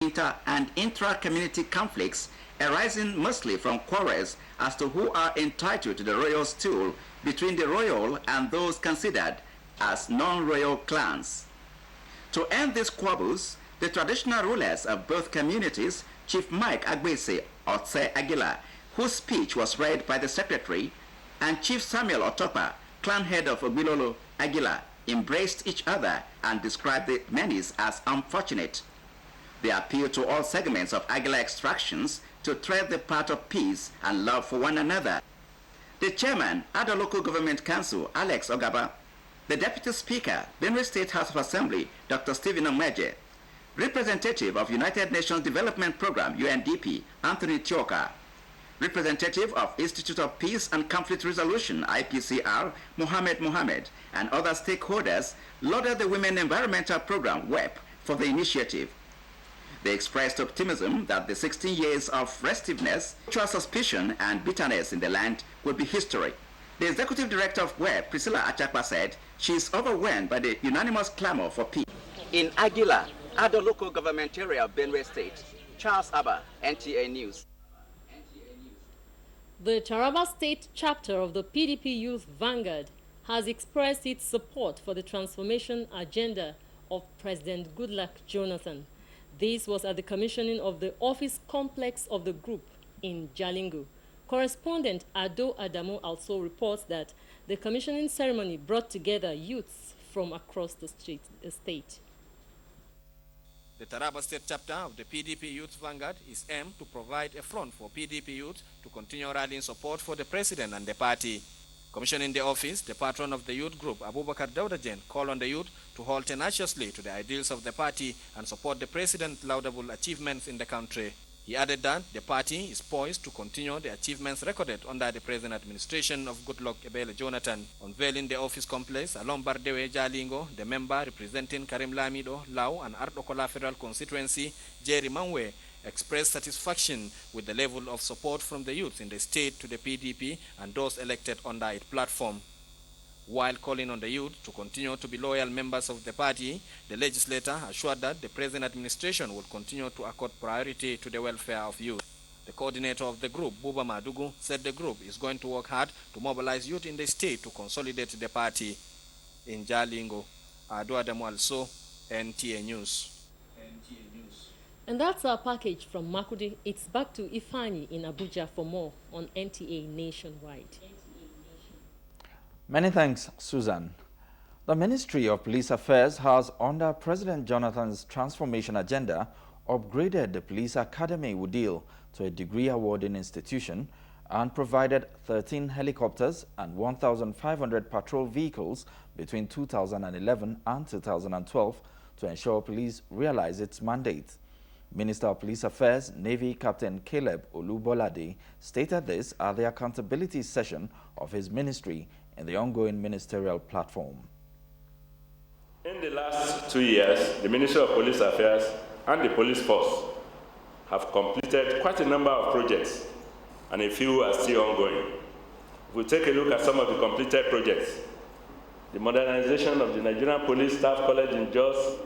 inter and intra-community conflicts arising mostly from quarrels as to who are entitled to the royal stool between the royal and those considered as non-royal clans. To end these squabbles, the traditional rulers of both communities, Chief Mike Agbese Otse Aguilar, whose speech was read by the secretary, and Chief Samuel Otopa, clan head of Obilolo Aguilar, embraced each other and described the menace as unfortunate. They appealed to all segments of Aguilar extractions to tread the path of peace and love for one another. The chairman, Ada Local Government Council, Alex Ogaba, the Deputy Speaker, Benue State House of Assembly, Dr. Stephen Omeje, representative of United Nations Development Program, UNDP, Anthony Tioka, representative of Institute of Peace and Conflict Resolution, IPCR, Mohammed, and other stakeholders lauded the Women Environmental Program, WEP, for the initiative. They expressed optimism that the 16 years of restiveness, mutual suspicion, and bitterness in the land would be history. The executive director of WEP, Priscilla Achakwa, said she is overwhelmed by the unanimous clamor for peace. In Aguilar, Ado Local Government Area of Benue State, Charles Abba, NTA News. The Taraba State chapter of the PDP Youth Vanguard has expressed its support for the transformation agenda of President Goodluck Jonathan. This was at the commissioning of the office complex of the group in Jalingo. Correspondent Ado Adamu also reports that the commissioning ceremony brought together youths from across the state. The Taraba State chapter of the PDP Youth Vanguard is aimed to provide a front for PDP youth to continue rallying support for the president and the party. Commissioning the office, the patron of the youth group, Abubakar Daudajen, called on the youth to hold tenaciously to the ideals of the party and support the president's laudable achievements in the country. He added that the party is poised to continue the achievements recorded under the present administration of Goodluck Ebele Jonathan. Unveiling the office complex along Bardewe Jalingo, the member representing Karim Lamido, Lau, and Ardokola Federal Constituency, Jerry Manwe, expressed satisfaction with the level of support from the youth in the state to the PDP and those elected under its platform. While calling on the youth to continue to be loyal members of the party, the legislator assured that the present administration will continue to accord priority to the welfare of youth. The coordinator of the group, Buba Madugu, said the group is going to work hard to mobilize youth in the state to consolidate the party. In Jalingo, Ado Adamu also, NTA News. And that's our package from Makudi. It's back to Ifani in Abuja for more on NTA Nationwide. Many thanks, Susan. The Ministry of Police Affairs has, under President Jonathan's transformation agenda, upgraded the Police Academy Wudil to a degree-awarding institution and provided 13 helicopters and 1,500 patrol vehicles between 2011 and 2012 to ensure police realize its mandate. Minister of Police Affairs, Navy Captain Caleb Olubolade, stated this at the accountability session of his ministry in the ongoing ministerial platform. In the last 2 years, the Ministry of Police Affairs and the police force have completed quite a number of projects, and a few are still ongoing. If we take a look at some of the completed projects, the modernization of the Nigerian Police Staff College in Jos,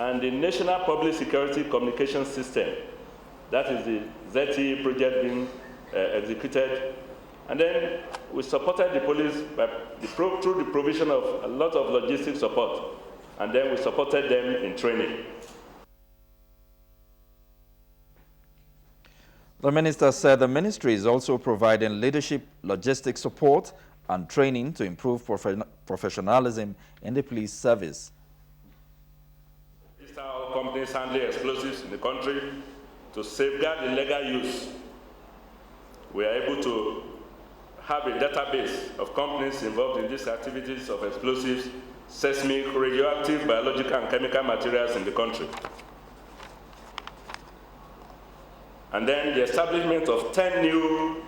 and the National Public Security Communication System, that is the ZTE project being executed. And then we supported the police through the provision of a lot of logistic support, and then we supported them in training. The minister said the ministry is also providing leadership, logistic support, and training to improve professionalism in the police service. This is how companies handle explosives in the country to safeguard the legal use. We are able to have a database of companies involved in these activities of explosives, seismic, radioactive, biological, and chemical materials in the country. And then the establishment of 10 new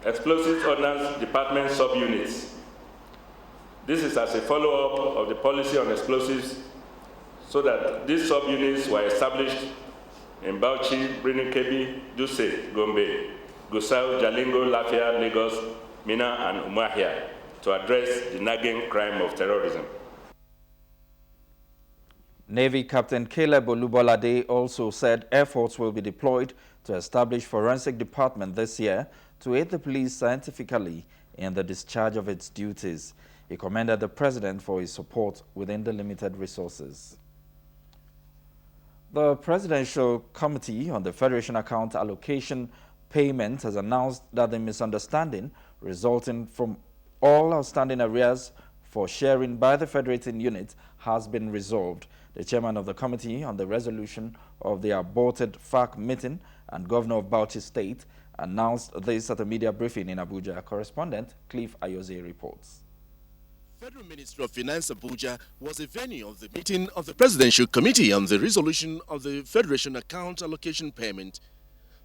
Explosives Ordnance Department subunits. This is as a follow-up of the policy on explosives, so that these subunits were established in Bauchi, Birnin-Kebbi, Dutse, Gombe, Gusau, Jalingo, Lafia, Lagos, Minna, and Umuahia to address the nagging crime of terrorism. Navy Captain Caleb Olubolade also said efforts will be deployed to establish forensic department this year to aid the police scientifically in the discharge of its duties. He commended the president for his support within the limited resources. The Presidential Committee on the Federation Account Allocation Payment has announced that the misunderstanding resulting from all outstanding arrears for sharing by the federating unit has been resolved. The chairman of the Committee on the Resolution of the Aborted FAC meeting and Governor of Bauchi State announced this at a media briefing in Abuja. Correspondent Cliff Ayoze reports. Federal Minister of Finance Abuja was the venue of the meeting of the Presidential Committee on the Resolution of the Federation Account Allocation Payment.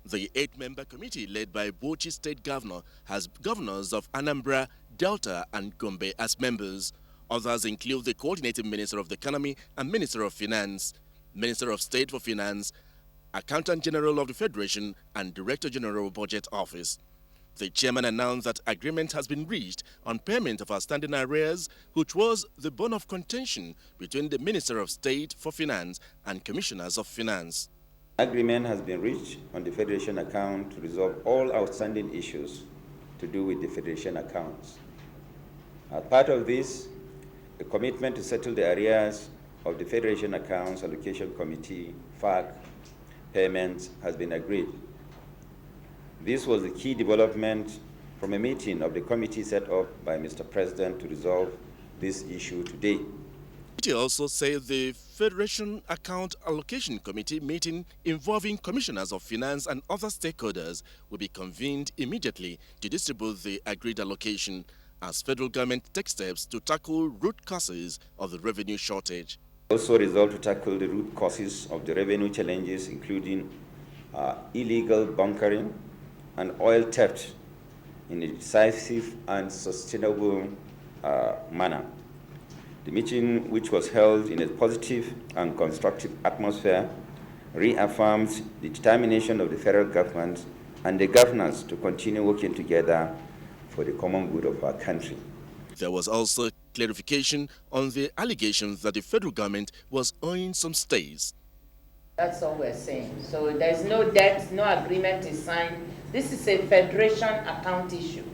The 8-member committee, led by Bauchi State Governor, has governors of Anambra, Delta, and Gombe as members. Others include the Coordinating Minister of the Economy and Minister of Finance, Minister of State for Finance, Accountant General of the Federation, and Director General Budget Office. The chairman announced that agreement has been reached on payment of outstanding arrears, which was the bone of contention between the Minister of State for Finance and Commissioners of Finance. Agreement has been reached on the Federation account to resolve all outstanding issues to do with the Federation accounts. As part of this, a commitment to settle the arrears of the Federation Accounts Allocation Committee, FAC, payments has been agreed. This was the key development from a meeting of the committee set up by Mr. President to resolve this issue today. It also said the Federation Account Allocation Committee meeting involving Commissioners of Finance and other stakeholders will be convened immediately to distribute the agreed allocation as federal government takes steps to tackle root causes of the revenue shortage. Also resolved to tackle the root causes of the revenue challenges, including illegal bunkering and oil theft in a decisive and sustainable manner. The meeting, which was held in a positive and constructive atmosphere, reaffirms the determination of the federal government and the governors to continue working together for the common good of our country. There was also clarification on the allegations that the federal government was owing some states. That's all we're saying. So there's no debt, no agreement is signed. This is a federation account issue.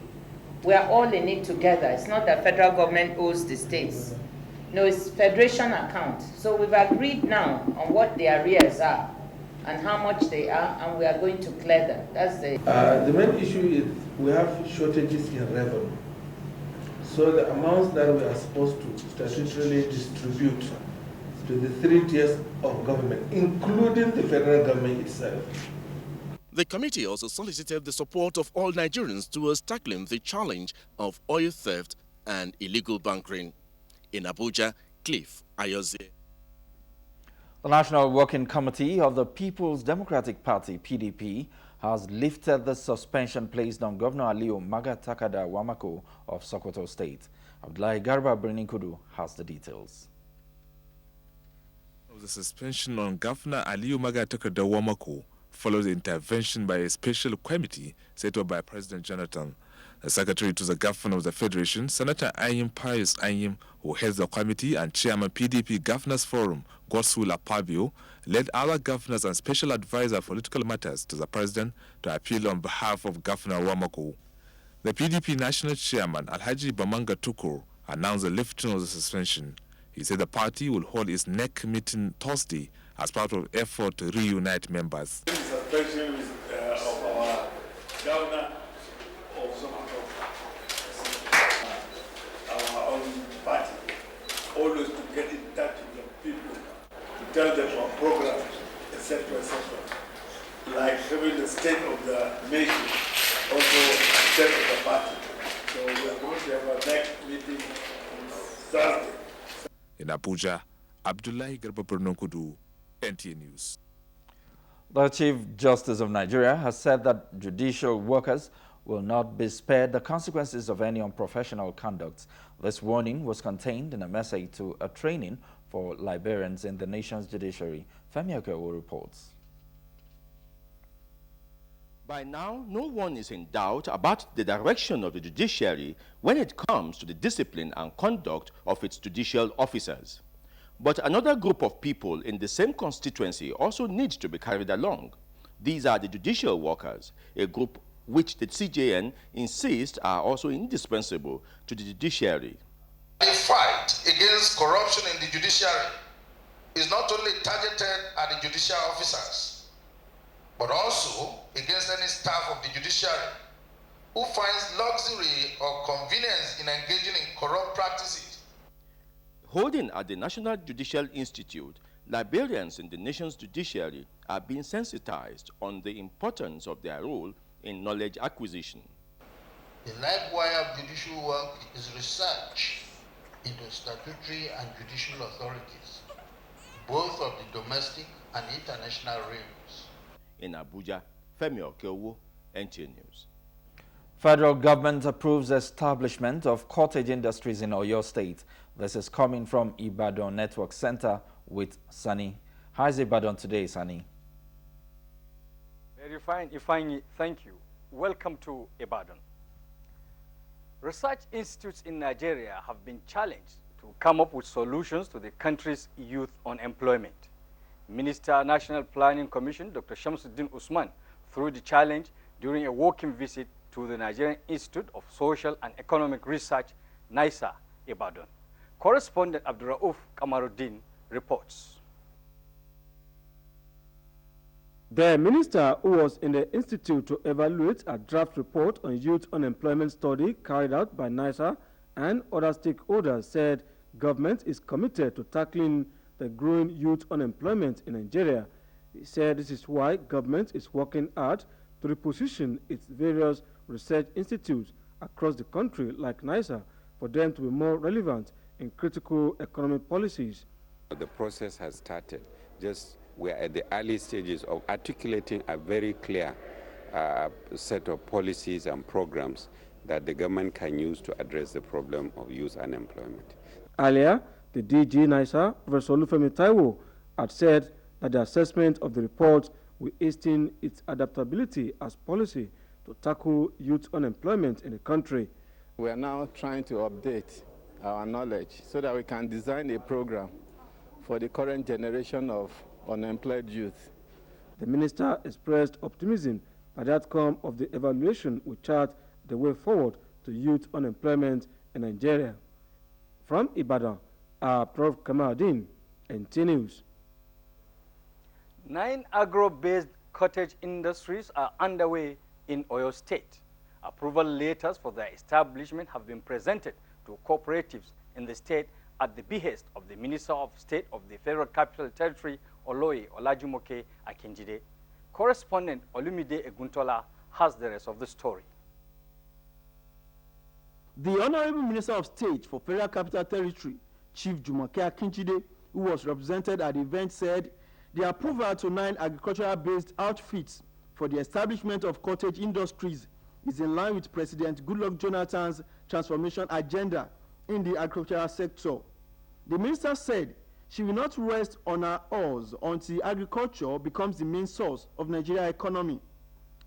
We are all in it together. It's not that federal government owes the states. No, it's federation account. So we've agreed now on what the arrears are and how much they are, and we are going to clear them. That's the main issue is we have shortages in revenue. So the amounts that we are supposed to statutorily distribute to the 3 tiers of government, including the federal government itself. The committee also solicited the support of all Nigerians towards tackling the challenge of oil theft and illegal bunkering. In Abuja, Cliff Ayoze. The National Working Committee of the People's Democratic Party, PDP, has lifted the suspension placed on Governor Aliyu Maga Takada Wamako of Sokoto State. Abdullahi Garba Birninkudu has the details. The suspension on Governor Aliyu Maga Takada Wamako follows the intervention by a special committee set up by President Jonathan. The Secretary to the Governor of the Federation, Senator Ayim Pius Ayim, who heads the committee, and Chairman PDP Governors Forum, Godswill Apabio, led other governors and special advisor for political matters to the President to appeal on behalf of Governor Wamako. The PDP National Chairman, Alhaji Bamanga Tukur, announced the lifting of the suspension. He said the party will hold its next meeting Thursday as part of effort to reunite members. This suspension of our governor of Sokoto, our own party, always to get in touch with the people, to tell them our programs, etc., etc. Like having the state of the nation, also the state of the party. So we are going to have our next meeting on Thursday. In Abuja, Abdullahi Garba Birninkudu, NTA News. The Chief Justice of Nigeria has said that judicial workers will not be spared the consequences of any unprofessional conduct. This warning was contained in a message to a training for librarians in the nation's judiciary. Femi Okewo reports. By now, no one is in doubt about the direction of the judiciary when it comes to the discipline and conduct of its judicial officers. But another group of people in the same constituency also needs to be carried along. These are the judicial workers, a group which the CJN insists are also indispensable to the judiciary. The fight against corruption in the judiciary is not only targeted at the judicial officers, but also against any staff of the judiciary who finds luxury or convenience in engaging in corrupt practices. Holding at the National Judicial Institute, Liberians in the nation's judiciary are being sensitized on the importance of their role in knowledge acquisition. The lifewire of judicial work is research into statutory and judicial authorities, both of the domestic and international realms. In Abuja, Femi Okeowo, NTA News. Federal government approves establishment of cottage industries in Oyo State. This is coming from Ibadan Network Center with Sani. How is Ibadan today, Sani? Very fine, Ifeanyi. Thank you. Welcome to Ibadan. Research institutes in Nigeria have been challenged to come up with solutions to the country's youth unemployment. Minister National Planning Commission, Dr. Shamsuddin Usman, threw the challenge during a walking visit to the Nigerian Institute of Social and Economic Research, NISA, Ibadan. Correspondent Abdurrauf Kamaruddin reports. The minister, who was in the institute to evaluate a draft report on youth unemployment study carried out by NISA and other stakeholders, said government is committed to tackling the growing youth unemployment in Nigeria. He said this is why government is working hard to reposition its various research institutes across the country like NISA for them to be more relevant in critical economic policies. The process has started. We are at the early stages of articulating a very clear set of policies and programs that the government can use to address the problem of youth unemployment. Earlier, the DG NISA, Professor Olufemi Taiwo, had said that the assessment of the report will hasten its adaptability as policy to tackle youth unemployment in the country. We are now trying to update our knowledge so that we can design a program for the current generation of unemployed youth. The minister expressed optimism that the outcome of the evaluation will chart the way forward to youth unemployment in Nigeria. From Ibadan, Prof. Kamaruddin, NTA News. 9 agro-based cottage industries are underway in Oyo State. Approval letters for their establishment have been presented to cooperatives in the state at the behest of the Minister of State of the Federal Capital Territory, Oloye Olajumoke Akinjide. Correspondent Olumide Eguntola has the rest of the story. The Honorable Minister of State for Federal Capital Territory, Chief Jumoke Akinjide, who was represented at the event, said the approval to 9 agricultural-based outfits for the establishment of cottage industries is in line with President Goodluck Jonathan's transformation agenda in the agricultural sector. The minister said she will not rest on her oars until agriculture becomes the main source of Nigeria's economy.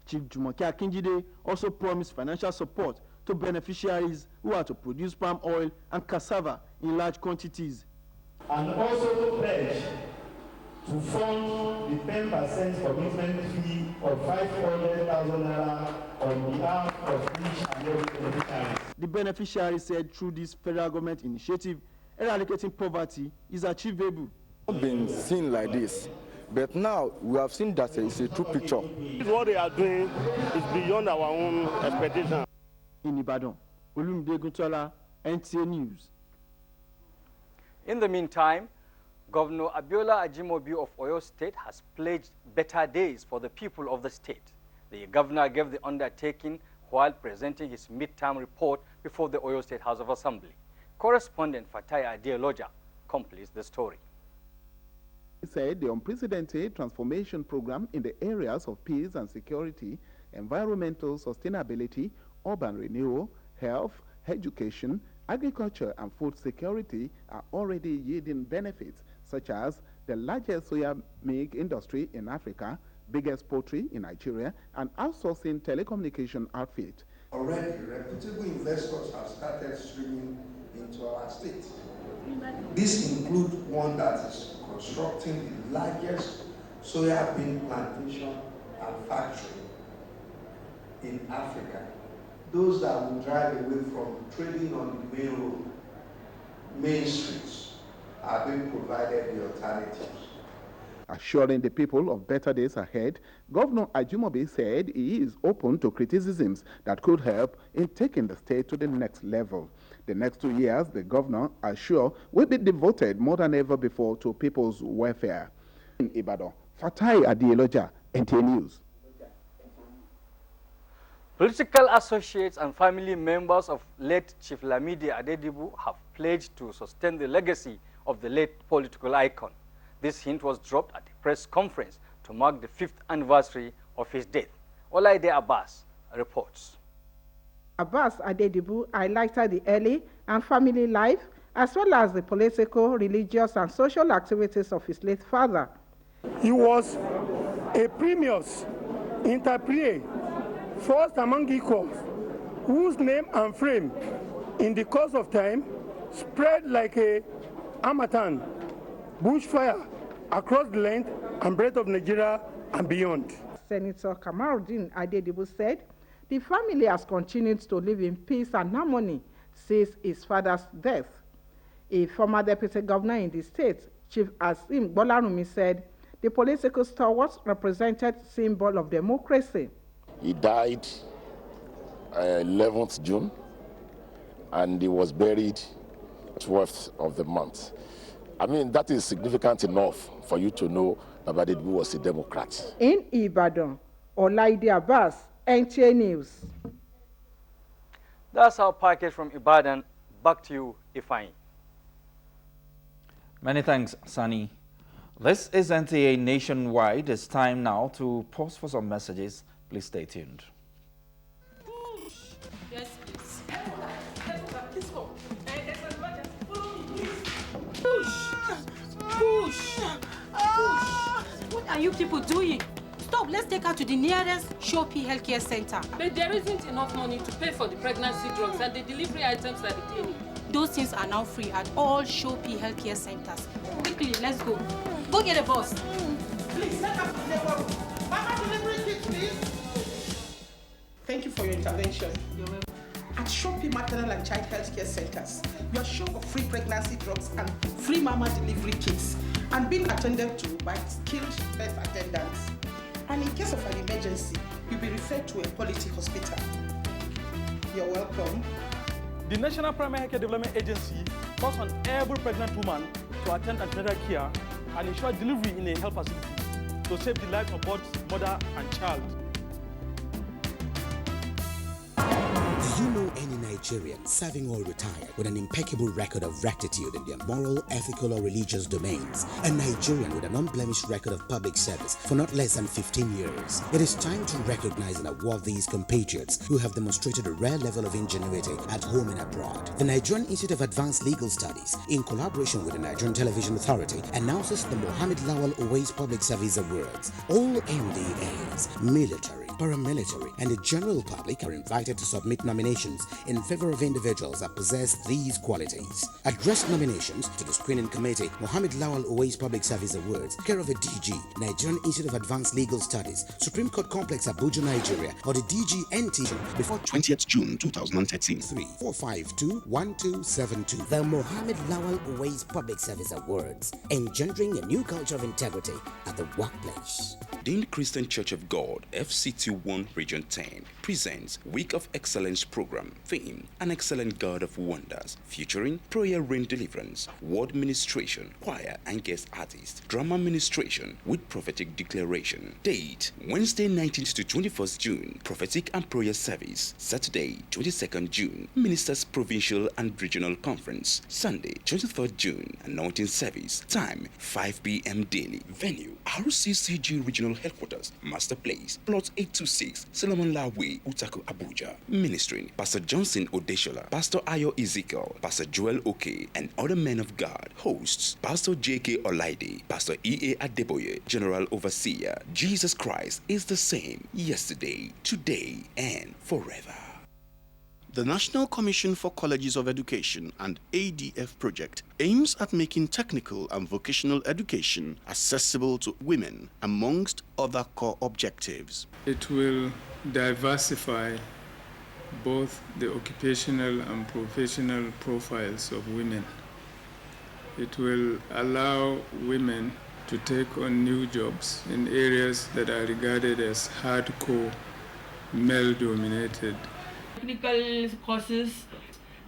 Chief Jumoke Akinjide also promised financial support to beneficiaries who are to produce palm oil and cassava in large quantities. And also pledge to fund the 10% commitment fee of 500,000 naira on behalf of each and every beneficiary. The beneficiary said through this federal government initiative, eradicating poverty is achievable. It's not been seen like this, but now we have seen that it's a true picture. What they are doing is beyond our own expectation. In Ibadan, Olumide Eguntola, NTA News. In the meantime, Governor Abiola Ajimobi of Oyo State has pledged better days for the people of the state. The governor gave the undertaking while presenting his midterm report before the Oyo State House of Assembly. Correspondent Fatai Adeoloja completes the story. He said the unprecedented transformation program in the areas of peace and security, environmental sustainability, urban renewal, health, education, agriculture, and food security are already yielding benefits, such as the largest soya milk industry in Africa, biggest poultry in Nigeria, and outsourcing telecommunication outfit. Already, reputable investors have started streaming into our state. This includes one that is constructing the largest soya bean plantation and factory in Africa. Those that will drive away from trading on the main road, main streets, are being provided the alternatives. Assuring the people of better days ahead, Governor Ajimobi said he is open to criticisms that could help in taking the state to the next level. The next 2 years, the governor assured, will be devoted more than ever before to people's welfare. In Ibadan, Fatai Adieloja, NTA News. Political associates and family members of late Chief Lamidi Adedibu have pledged to sustain the legacy of the late political icon. This hint was dropped at a press conference to mark the 5th anniversary of his death. Olaide Abbas reports. Abbas Adedibu highlighted the early and family life, as well as the political, religious, and social activities of his late father. He was a previous interprete, first among equals, whose name and fame, in the course of time, spread like a harmattan, bushfire across the length and breadth of Nigeria and beyond. Senator Kamaruddin Adedibu said the family has continued to live in peace and harmony since his father's death. A former deputy governor in the state, Chief Asim Bolarumi, said the political stalwart represented symbol of democracy. He died 11th June and he was buried 12th of the month. I mean, that is significant enough for you to know that Adedibu was a Democrat. In Ibadan, Olaide Abbas, NTA News. That's our package from Ibadan. Back to you, Ifeanyi. Many thanks, Sani. This is NTA Nationwide. It's time now to pause for some messages. Please stay tuned. Yes, please. Let's go. Push. What are you people doing? Stop, let's take her to the nearest Shopee Healthcare Center. But there isn't enough money to pay for the pregnancy drugs and the delivery items at the clinic. Those things are now free at all Shopee Healthcare Centers. Quickly, let's go. Go get a bus. Please, let us deliver. Mama, delivery kit, please. Thank you for your intervention. You're welcome. At Shopee Maternal and Child Healthcare Centers, you are sure of free pregnancy drugs and free mama delivery kits, and being attended to by skilled birth attendants. And in case of an emergency, you'll be referred to a quality hospital. You're welcome. The National Primary Healthcare Development Agency calls on every pregnant woman to attend antenatal care and ensure delivery in a health facility to save the life of both mother and child. Do you know any Nigerian serving or retired with an impeccable record of rectitude in their moral, ethical, or religious domains? A Nigerian with an unblemished record of public service for not less than 15 years. It is time to recognize and award these compatriots who have demonstrated a rare level of ingenuity at home and abroad. The Nigerian Institute of Advanced Legal Studies, in collaboration with the Nigerian Television Authority, announces the Mohammed Lawal Owais Public Service Awards. All MDAs, military, paramilitary, and the general public are invited to submit nominations in favor of individuals that possess these qualities. Address nominations to the screening committee, Mohammed Lawal Owais Public Service Awards, care of a DG, Nigerian Institute of Advanced Legal Studies, Supreme Court Complex, Abuja, Nigeria, or the DGNT before 20th June 2013. 3-452-1272. The Mohammed Lawal Owais Public Service Awards, engendering a new culture of integrity at the workplace. Dean Christian Church of God, FCT1 Region 10, presents Week of Excellence Program, theme, An Excellent God of Wonders, featuring prayer rain deliverance, word ministration, choir and guest artists, drama ministration with prophetic declaration. Date, Wednesday 19th to 21st June, prophetic and prayer service. Saturday, 22nd June, ministers provincial and regional conference. Sunday, 23rd June, anointing service. Time, 5 p.m. daily. Venue, RCCG Regional Headquarters, Master Place, Plot 826, Solomon Lawe, Utako, Abuja. Ministering, Pastor Johnson Odeshola, Pastor Ayo Ezekiel, Pastor Joel Oke, and other men of God. Hosts, Pastor J.K. Olaide, Pastor E.A. Adeboye, General Overseer. Jesus Christ is the same yesterday, today, and forever. The National Commission for Colleges of Education and ADF project aims at making technical and vocational education accessible to women, amongst other core objectives. It will diversify both the occupational and professional profiles of women. It will allow women to take on new jobs in areas that are regarded as hardcore, male-dominated. Technical courses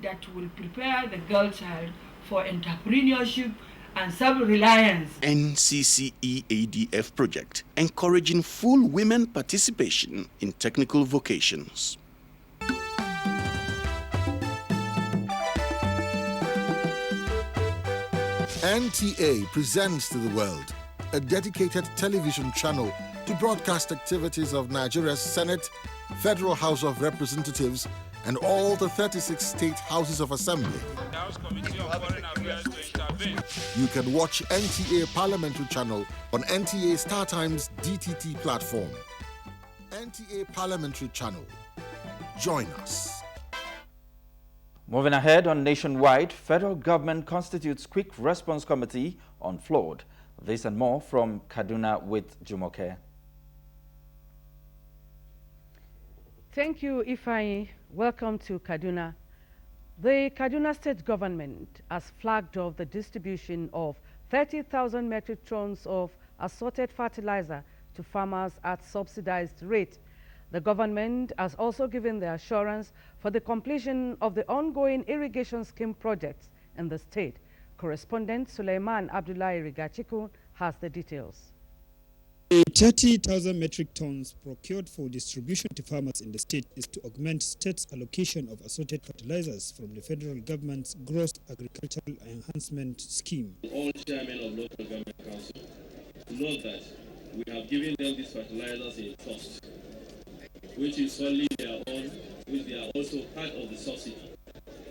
that will prepare the girl child for entrepreneurship and self-reliance. NCCE ADF project encouraging full women participation in technical vocations. NTA presents to the world a dedicated television channel to broadcast activities of Nigeria's Senate, Federal House of Representatives, and all the 36 state houses of assembly. You can watch NTA Parliamentary Channel on NTA StarTimes DTT platform. NTA Parliamentary Channel. Join us. Moving ahead, on nationwide, federal government constitutes quick response committee on flood. This and more from Kaduna with Jumoke. Thank you, Ifeanyi. Welcome to Kaduna. The Kaduna state government has flagged off the distribution of 30,000 metric tons of assorted fertilizer to farmers at subsidized rate. The government has also given the assurance for the completion of the ongoing irrigation scheme projects in the state. Correspondent Suleiman Abdullahi Rigachiku has the details. 30,000 metric tons procured for distribution to farmers in the state is to augment state's allocation of assorted fertilizers from the federal government's Gross Agricultural Enhancement Scheme. All chairmen of local government council note that we have given them these fertilizers in trust, which is solely their own, which they are also part of the subsidy,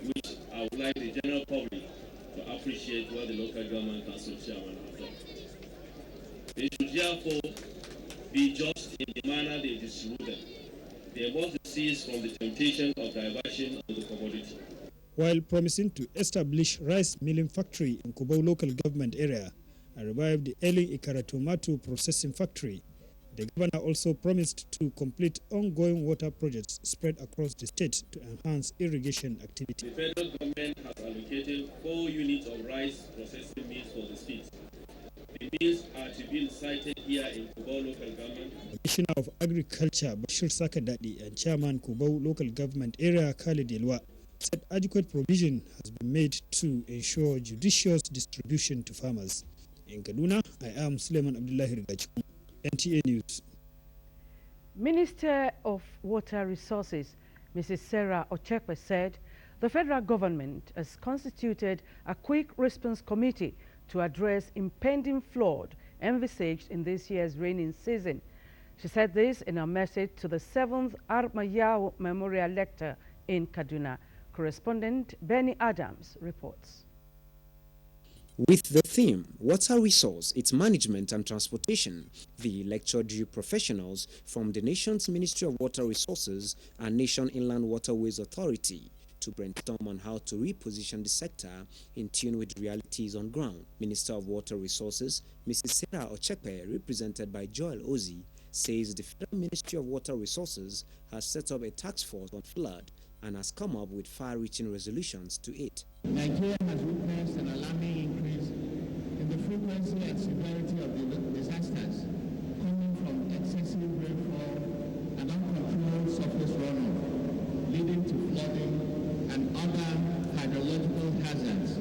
which I would like the general public to appreciate what the local government council chairman has done. They should therefore be just in the manner they distribute them. They must cease from the temptation of diversion of the commodity. While promising to establish rice milling factory in Kubau local government area and revive the Eli Ikara tomato processing factory, the governor also promised to complete ongoing water projects spread across the state to enhance irrigation activity. The federal government has allocated 4 units of rice processing mills for the state. The mills are to be sited here in Kubau local government. Commissioner of Agriculture Bashir Sakadadi and Chairman Kubau local government area Khalid Elwa said adequate provision has been made to ensure judicious distribution to farmers. In Kaduna, I am Suleiman Abdullahi Rigachiku, NTA News. Minister of Water Resources, Mrs. Sarah Ochekwe, said the federal government has constituted a quick response committee to address impending flood envisaged in this year's rainy season. She said this in a message to the 7th Armayao Memorial Lecture in Kaduna. Correspondent Benny Adams reports. With the theme, Water Resource, its Management and Transportation, the lecture drew professionals from the nation's Ministry of Water Resources and Nation Inland Waterways Authority to brainstorm on how to reposition the sector in tune with realities on ground. Minister of Water Resources, Mrs. Sarah Ochekwe, represented by Joel Ozi, says the Federal Ministry of Water Resources has set up a task force on flood and has come up with far-reaching resolutions to it. Nigeria has witnessed an alarming increase in the frequency and severity of the disasters coming from excessive rainfall and uncontrolled surface runoff, leading to flooding and other hydrological hazards.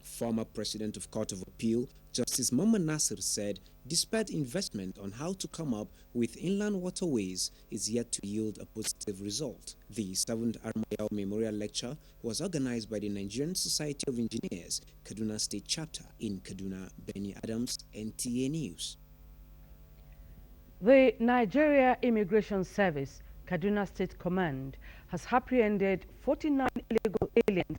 Former President of Court of Appeal, Justice Muhammad Nasir, said despite investment on how to come up with inland waterways is yet to yield a positive result. The 7th Armayao Memorial Lecture was organized by the Nigerian Society of Engineers, Kaduna State Chapter. In Kaduna, Benny Adams, NTA News. The Nigeria Immigration Service, Kaduna State Command, has apprehended 49 illegal aliens